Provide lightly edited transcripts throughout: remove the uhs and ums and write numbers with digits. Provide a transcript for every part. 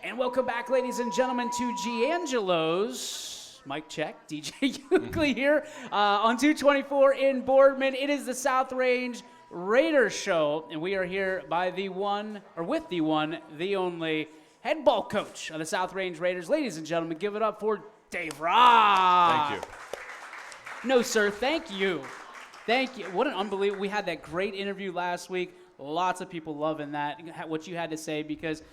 And welcome back, ladies and gentlemen, to Giangelo's. Mic check, DJ Euclid here on 224 in Boardman. It is the South Range Raiders show, and we are here by the one, the only head ball coach of the South Range Raiders. Ladies and gentlemen, give it up for Dave Rach. Thank you. No, sir, thank you. Thank you. What an unbelievable. We had that great interview last week. Lots of people loving that, what you had to say, because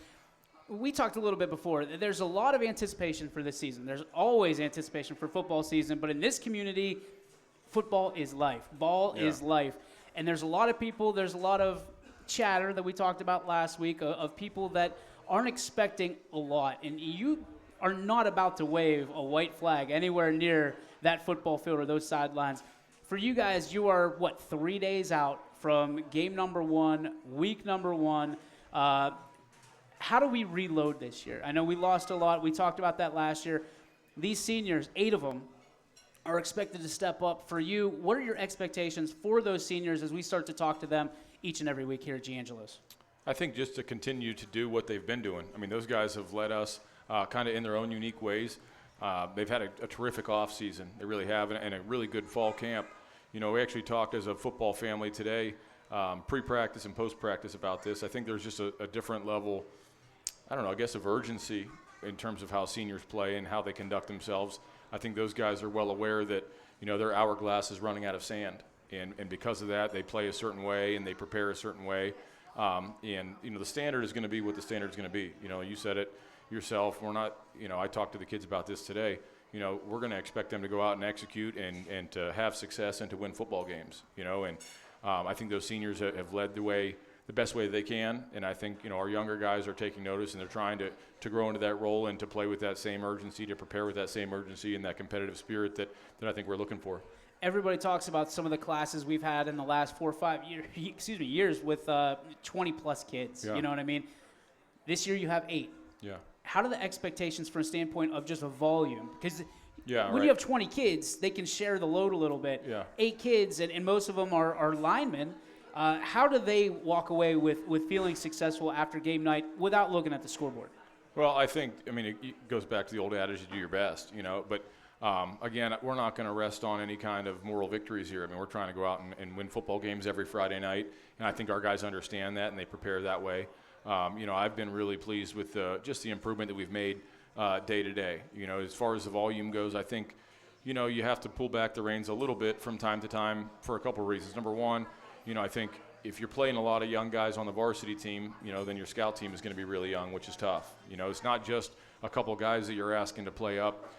we talked a little bit before. There's a lot of anticipation for this season. There's always anticipation for football season, but in this community, football is life. Ball is life. And there's a lot of people, there's a lot of chatter that we talked about last week of people that aren't expecting a lot. And you are not about to wave a white flag anywhere near that football field or those sidelines. For you guys, you are, 3 days out from game number one, week number one. How do we reload this year? I know we lost a lot. We talked about that last year. These seniors, 8 of them, are expected to step up. For you, what are your expectations for those seniors as we start to talk to them each and every week here at Giangelo's? I think just to continue to do what they've been doing. I mean, those guys have led us kind of in their own unique ways. They've had a terrific offseason. They really have, and a really good fall camp. You know, we actually talked as a football family today, pre-practice and post-practice about this. I think there's just a different level, I don't know, I guess of urgency in terms of how seniors play and how they conduct themselves. I think those guys are well aware that, you know, their hourglass is running out of sand. And because of that, they play a certain way and they prepare a certain way. And, you know, the standard is going to be what the standard is going to be. You know, you said it yourself. We're not, you know, I talked to the kids about this today. You know, we're going to expect them to go out and execute and to have success and to win football games, you know. And I think those seniors have led the way, the best way they can. And I think, you know, our younger guys are taking notice and they're trying to grow into that role and to play with that same urgency, to prepare with that same urgency and that competitive spirit that I think we're looking for. Everybody talks about some of the classes we've had in the last 4 or 5 years with 20-plus kids. Yeah. You know what I mean? This year you have 8. Yeah. How do the expectations from a standpoint of just a volume? Because when right. you have 20 kids, they can share the load a little bit. Yeah. 8 kids, and most of them are linemen. How do they walk away with feeling successful after game night without looking at the scoreboard? Well, I think, I mean, it goes back to the old adage, you do your best, you know. But, again, we're not going to rest on any kind of moral victories here. I mean, we're trying to go out and win football games every Friday night, and I think our guys understand that and they prepare that way. You know, I've been really pleased with just the improvement that we've made day to day. You know, as far as the volume goes, I think, you know, you have to pull back the reins a little bit from time to time for a couple of reasons. Number one, you know, I think if you're playing a lot of young guys on the varsity team, you know, then your scout team is going to be really young, which is tough. You know, it's not just a couple of guys that you're asking to play up,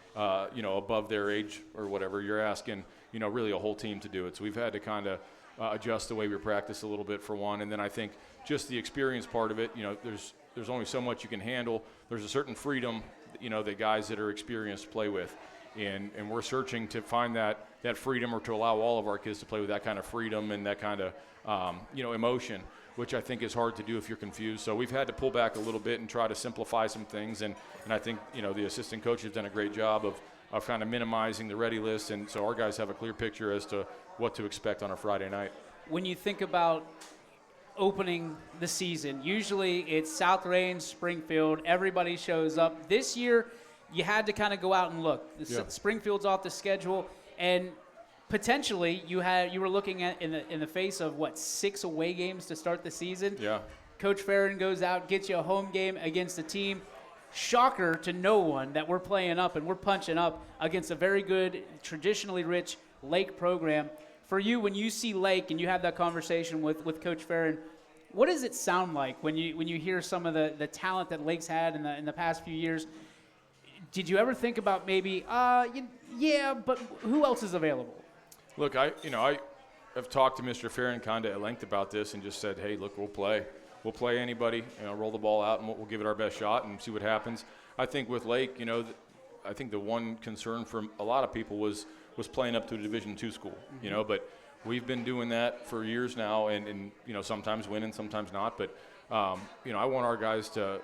you know, above their age or whatever. You're asking, you know, really a whole team to do it. So we've had to kind of adjust the way we practice a little bit for one. And then I think just the experience part of it, you know, there's only so much you can handle. There's a certain freedom, you know, that guys that are experienced play with. And we're searching to find that freedom, or to allow all of our kids to play with that kind of freedom and that kind of, you know, emotion, which I think is hard to do if you're confused. So we've had to pull back a little bit and try to simplify some things. And I think, you know, the assistant coach has done a great job of kind of minimizing the ready list. And so our guys have a clear picture as to what to expect on a Friday night. When you think about opening the season, usually it's South Range, Springfield, everybody shows up. This year, you had to kind of go out and look. Springfield's off the schedule, and potentially you were looking at in the face of 6 away games to start the season. Yeah. Coach Farron goes out, gets you a home game against a team. Shocker to no one that we're playing up and we're punching up against a very good, traditionally rich Lake program. For you, when you see Lake and you have that conversation with Coach Farron, what does it sound like when you hear some of the talent that Lake's had in the past few years? Did you ever think about maybe, yeah, but who else is available? Look, I have talked to Mr. Farron kind of at length about this and just said, hey, look, we'll play. We'll play anybody, you know, roll the ball out, and we'll give it our best shot and see what happens. I think with Lake, you know, I think the one concern for a lot of people was playing up to a Division II school, you know, but we've been doing that for years now, and you know, sometimes winning, sometimes not. But, you know, I want our guys to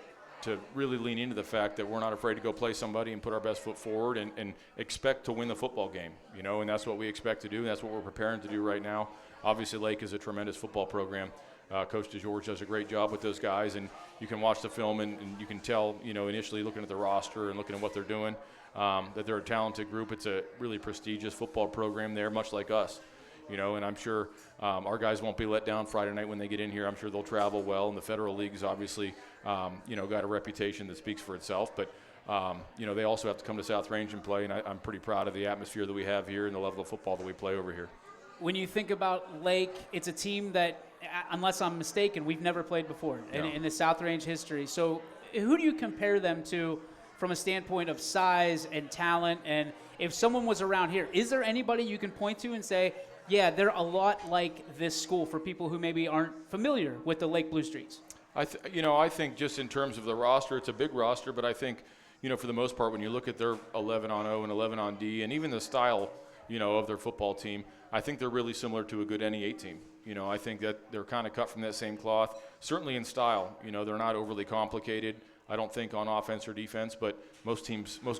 really lean into the fact that we're not afraid to go play somebody and put our best foot forward and expect to win the football game, you know, and that's what we expect to do, and that's what we're preparing to do right now. Obviously, Lake is a tremendous football program. Coach DeGeorge does a great job with those guys, and you can watch the film and you can tell, initially looking at the roster and looking at what they're doing, that they're a talented group. It's a really prestigious football program there, much like us. And I'm sure our guys won't be let down Friday night when they get in here. I'm sure they'll travel well, and the Federal League's obviously, got a reputation that speaks for itself. But, they also have to come to South Range and play, and I'm pretty proud of the atmosphere that we have here and the level of football that we play over here. When you think about Lake, it's a team that, unless I'm mistaken, we've never played before in the South Range history. So who do you compare them to from a standpoint of size and talent? And if someone was around here, is there anybody you can point to and say, yeah, they're a lot like this school, for people who maybe aren't familiar with the Lake Blue Streets? I think just in terms of the roster, it's a big roster, but I think, for the most part, when you look at their 11 on O and 11 on D, and even the style, of their football team, I think they're really similar to a good NE8 team. I think that they're kind of cut from that same cloth, certainly in style. They're not overly complicated, I don't think, on offense or defense, but most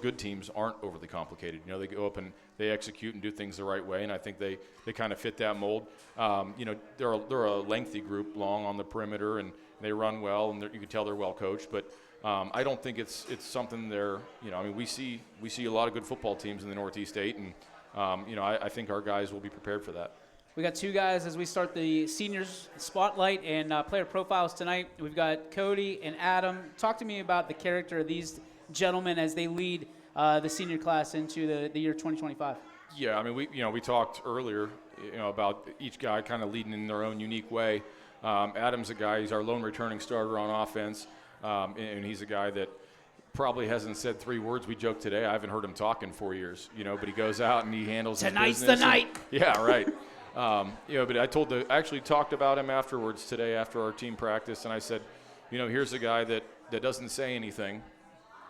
good teams aren't overly complicated. They go up and they execute and do things the right way, and I think they kind of fit that mold. They're a lengthy group, long on the perimeter, and they run well, and you can tell they're well coached. But I don't think it's something they're, we see a lot of good football teams in the Northeast 8, and I think our guys will be prepared for that. We got two guys as we start the seniors spotlight and player profiles tonight. We've got Cody and Adam. Talk to me about the character of these gentlemen as they lead the senior class into the year 2025. Yeah, we talked earlier, about each guy kind of leading in their own unique way. Adam's a guy, he's our lone returning starter on offense, and he's a guy that probably hasn't said 3 words. We joked today, I haven't heard him talk in 4 years, but he goes out and he handles Tonight's his business. the night. Yeah, right. But I actually talked about him afterwards today after our team practice, and I said, here's a guy that doesn't say anything,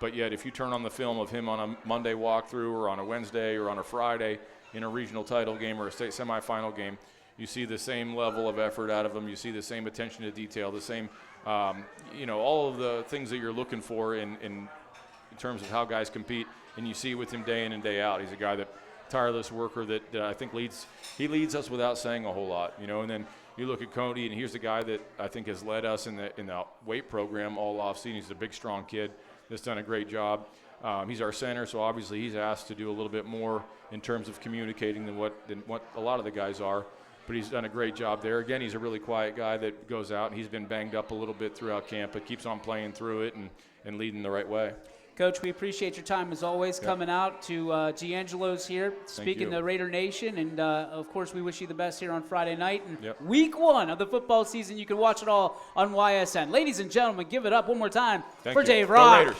but yet if you turn on the film of him on a Monday walkthrough or on a Wednesday or on a Friday in a regional title game or a state semifinal game, you see the same level of effort out of him. You see the same attention to detail, the same, all of the things that you're looking for in terms of how guys compete, and you see with him day in and day out. He's a guy that tireless worker that I think leads us without saying a whole lot, and then you look at Cody, and here's the guy that I think has led us in the weight program all offseason. He's a big, strong kid that's done a great job. He's our center, so obviously he's asked to do a little bit more in terms of communicating than what a lot of the guys are, but he's done a great job there. Again, he's a really quiet guy that goes out, and he's been banged up a little bit throughout camp, but keeps on playing through it and leading the right way. Coach, we appreciate your time as always, coming out to Giangelo's here, speaking to Raider Nation, and of course we wish you the best here on Friday night. And week 1 of the football season, you can watch it all on YSN. Ladies and gentlemen, give it up one more time for Dave Rach.